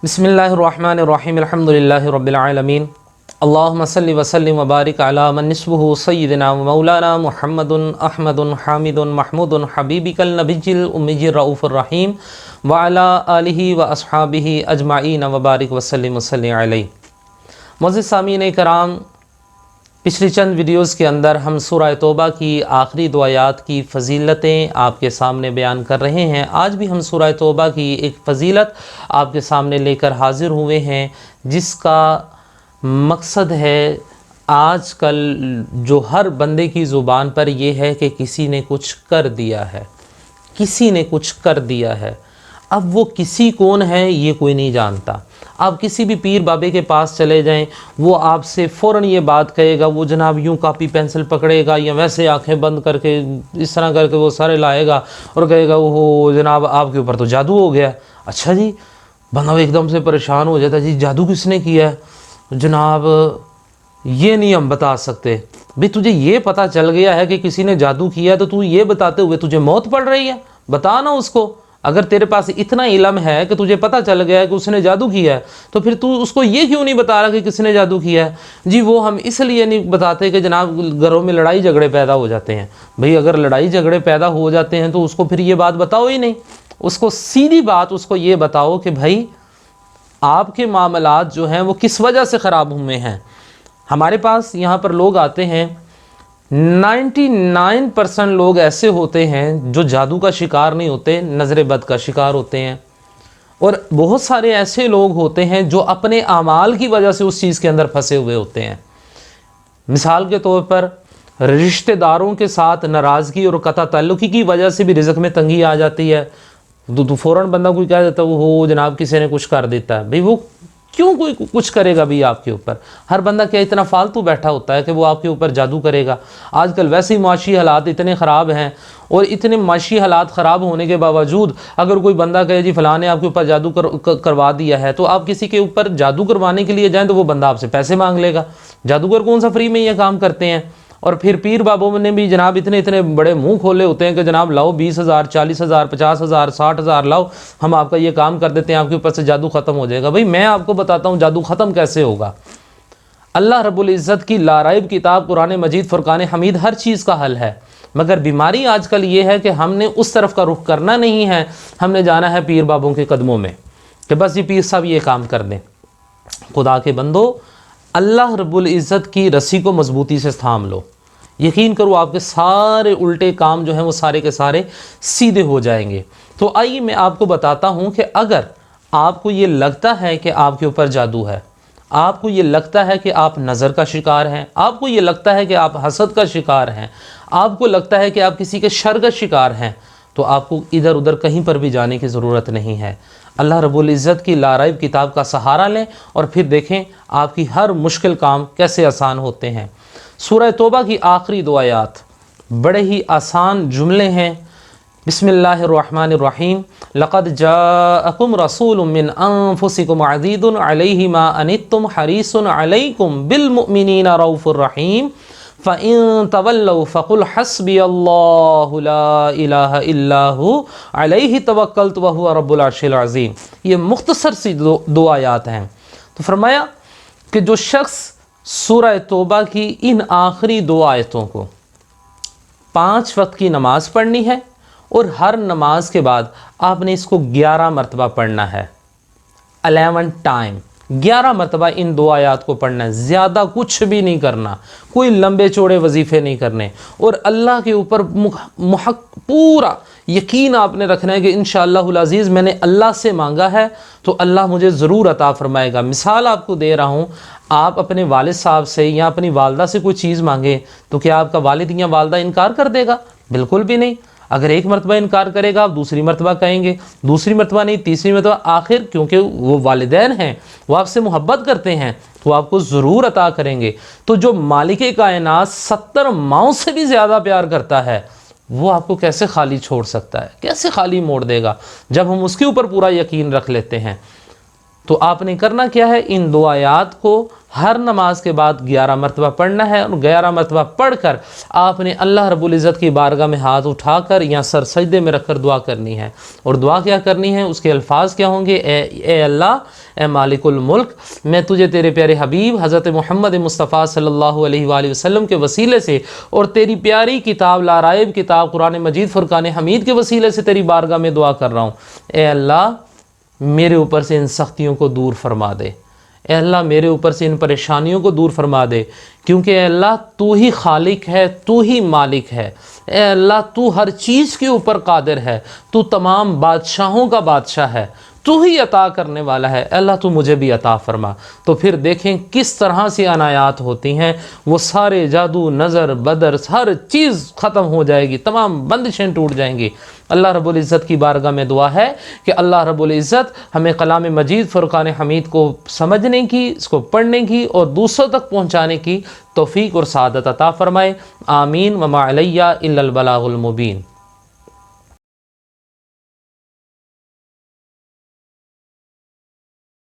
बिस्मिल्लाहिर्रहमानिर्रहीम अल्हम्दुलिल्लाहि रब्बिल आलमीन अल्लाहुम्मा सल्लि व सल्लिम व बारिक अला मन निस्बुहु सय्यिदिना व मौलाना मुहम्मदुन अहमदुन हामिदुन महमूदुन हबीबिकल नबिय्यिल उम्मिय्यिर रऊफुर रहीम व अला आलिहि व अस्हाबिहि अजमाइन व बारिक व सल्लिम व सल्लि अलैहि। मुअज़्ज़िज़ सामीन कराम, पिछली चंद वीडियोज़ के अंदर हम सूरह तौबा की आखिरी दो आयात की फ़जीलतें आपके सामने बयान कर रहे हैं। आज भी हम सूरह तौबा की एक फ़जीलत आपके सामने लेकर हाज़िर हुए हैं, जिसका मकसद है आज कल जो हर बंदे की ज़ुबान पर यह है कि किसी ने कुछ कर दिया है, किसी ने कुछ कर दिया है। अब वो किसी कौन है ये कोई नहीं जानता। आप किसी भी पीर बाबे के पास चले जाएं, वो आपसे फ़ौरन ये बात कहेगा, वो जनाब यूँ कापी पेंसिल पकड़ेगा या वैसे आंखें बंद करके इस तरह करके वो सारे लाएगा और कहेगा ओहो जनाब आपके ऊपर तो जादू हो गया। अच्छा जी, बंदा एकदम से परेशान हो जाता है, जी जादू किसने किया है? जनाब ये नहीं हम बता सकते। भाई तुझे ये पता चल गया है कि किसी ने जादू किया, तो तू ये बताते हुए तुझे मौत पड़ रही है? बता ना उसको। अगर तेरे पास इतना इल्म है कि तुझे पता चल गया है कि उसने जादू किया है, तो फिर तू उसको ये क्यों नहीं बता रहा कि किसने जादू किया है? जी वो हम इसलिए नहीं बताते कि जनाब घरों में लड़ाई झगड़े पैदा हो जाते हैं। भाई अगर लड़ाई झगड़े पैदा हो जाते हैं तो उसको फिर ये बात बताओ ही नहीं। उसको सीधी बात उसको ये बताओ कि भाई आपके मामलात जो हैं वो किस वजह से ख़राब हुए हैं। हमारे पास यहाँ पर लोग आते हैं, 99% लोग ऐसे होते हैं जो जादू का शिकार नहीं होते, नज़र बद का शिकार होते हैं। और बहुत सारे ऐसे लोग होते हैं जो अपने आमाल की वजह से उस चीज़ के अंदर फंसे हुए होते हैं। मिसाल के तौर पर रिश्तेदारों के साथ नाराज़गी और कता ताल्लुकी की वजह से भी रिज़्क़ में तंगी आ जाती है। तो फ़ौरन बंदा कोई कह देता है वो हो जनाब किसी ने कुछ कर देता है। भाई वो क्यों कोई कुछ करेगा भी आपके ऊपर? हर बंदा क्या इतना फालतू बैठा होता है कि वो आपके ऊपर जादू करेगा? आजकल वैसे ही माशी हालात इतने ख़राब हैं, और इतने माशी हालात ख़राब होने के बावजूद अगर कोई बंदा कहे जी फ़लाँ ने आपके ऊपर जादू करवा दिया है, तो आप किसी के ऊपर जादू करवाने के लिए जाएँ तो वो बंदा आपसे पैसे मांग लेगा। जादूगर कौन सा फ्री में ये काम करते हैं? और फिर पीर बाबों ने भी जनाब इतने इतने बड़े मुंह खोले होते हैं कि जनाब लाओ 20,000 40,000 50,000 60,000 लाओ, हम आपका ये काम कर देते हैं, आपके ऊपर से जादू ख़त्म हो जाएगा। भाई मैं आपको बताता हूँ जादू ख़त्म कैसे होगा। अल्लाह रब्बुल इज़्ज़त की लाराइब किताब कुरान मजीद फुरकान हमीद हर चीज़ का हल है, मगर बीमारी आजकल ये है कि हमने उस तरफ का रुख करना नहीं है। हमने जाना है पीर बाबों के कदमों में कि बस ये पीर साहब ये काम कर दें। खुदा के बंदो, अल्लाह रब्बुल इज़्ज़त की रस्सी को मजबूती से थाम लो, यकीन करो आपके सारे उल्टे काम जो हैं वो सारे के सारे सीधे हो जाएंगे। तो आइए मैं आपको बताता हूं कि अगर आपको ये लगता है कि आपके ऊपर जादू है, आपको ये लगता है कि आप नज़र का शिकार हैं, आपको ये लगता है कि आप हसद का शिकार हैं, आपको लगता है कि आप किसी के शर का शिकार हैं, तो आपको इधर उधर कहीं पर भी जाने की ज़रूरत नहीं है। अल्लाह रब्बुल इज़्ज़त की लाराइब किताब का सहारा लें और फिर देखें आपकी हर मुश्किल काम कैसे आसान होते हैं। सूरह तौबा की आखिरी दो आयात बड़े ही आसान जुमले हैं। बिस्मिल्लाहिर्रहमानिर्रहीम लक़द जाअकुम रसूलुम मिन अनफुसिकुम अज़ीज़ुन अलैहि मा अनित्तुम हरीसुन अलैकुम बिल मुमिनीना रऊफ़ुर रहीम फ़इन तवल्लौ फ़क़ुल हस्बियल्लाहु ला इलाहा इल्ला हु अलैहि तवक्कलतु व हुवा रब्बुल अर्शिल अज़ीम। ये मुख्तसर सी दो आयात हैं। तो फरमाया कि जो शख्स सूरह तौबा की इन आखिरी दो आयतों को 5 वक्त की नमाज पढ़नी है, और हर नमाज के बाद आपने इसको 11 मरतबा पढ़ना है। 11 टाइम 11 मरतबा इन दो आयात को पढ़ना है, ज़्यादा कुछ भी नहीं करना, कोई लंबे चौड़े वजीफ़े नहीं करने, और अल्लाह के ऊपर पूरा यकीन आपने रखना है कि इंशाअल्लाहुल अज़ीज़ मैंने अल्लाह से मांगा है तो अल्लाह मुझे ज़रूर अता फ़रमाएगा। मिसाल आपको दे रहा हूँ, आप अपने वालिद साहब से या अपनी वालदा से कोई चीज़ मांगे तो क्या आपका वालिद या वालदा इनकार कर देगा? बिल्कुल भी नहीं। अगर एक मरतबा इनकार करेगा, आप दूसरी मरतबा कहेंगे, दूसरी मरतबा नहीं, तीसरी मरतबा, आखिर क्योंकि वो वालिदैन हैं, वो आपसे मोहब्बत करते हैं, तो आपको ज़रूर अता करेंगे। तो जो मालिके कायनात 70 माओं से भी ज़्यादा प्यार करता है, वो आपको कैसे खाली छोड़ सकता है? कैसे खाली मोड़ देगा जब हम उसके ऊपर पूरा यकीन रख लेते हैं। تو آپ نے کرنا کیا ہے، ان دو آیات کو ہر نماز کے بعد 11 مرتبہ پڑھنا ہے، اور 11 مرتبہ پڑھ کر آپ نے اللہ رب العزت کی بارگاہ میں ہاتھ اٹھا کر یا سر سجدے میں رکھ کر دعا کرنی ہے۔ اور دعا کیا کرنی ہے، اس کے الفاظ کیا ہوں گے، اے اللہ، اے مالک الملک، میں تجھے تیرے پیارے حبیب حضرت محمد مصطفیٰ صلی اللہ علیہ وآلہ وسلم کے وسیلے سے اور تیری پیاری کتاب لارائب کتاب قرآن مجید فرقان حمید کے وسیلے سے تیری بارگاہ میں دعا کر رہا ہوں، اے اللہ میرے اوپر سے ان سختیوں کو دور فرما دے، اے اللہ میرے اوپر سے ان پریشانیوں کو دور فرما دے، کیونکہ اے اللہ تو ہی خالق ہے، تو ہی مالک ہے، اے اللہ تو ہر چیز کے اوپر قادر ہے، تو تمام بادشاہوں کا بادشاہ ہے، تو ہی عطا کرنے والا ہے، اے اللہ تو مجھے بھی عطا فرما۔ تو پھر دیکھیں کس طرح سے عنایات ہوتی ہیں، وہ سارے جادو، نظر، بدر، ہر چیز ختم ہو جائے گی، تمام بندشیں ٹوٹ جائیں گی۔ اللہ رب العزت کی بارگاہ میں دعا ہے کہ اللہ رب العزت ہمیں کلام مجید فرقان حمید کو سمجھنے کی، اس کو پڑھنے کی اور دوسروں تک پہنچانے کی توفیق اور سعادت عطا فرمائے۔ آمین۔ وما علیہ الا البلاغ المبین۔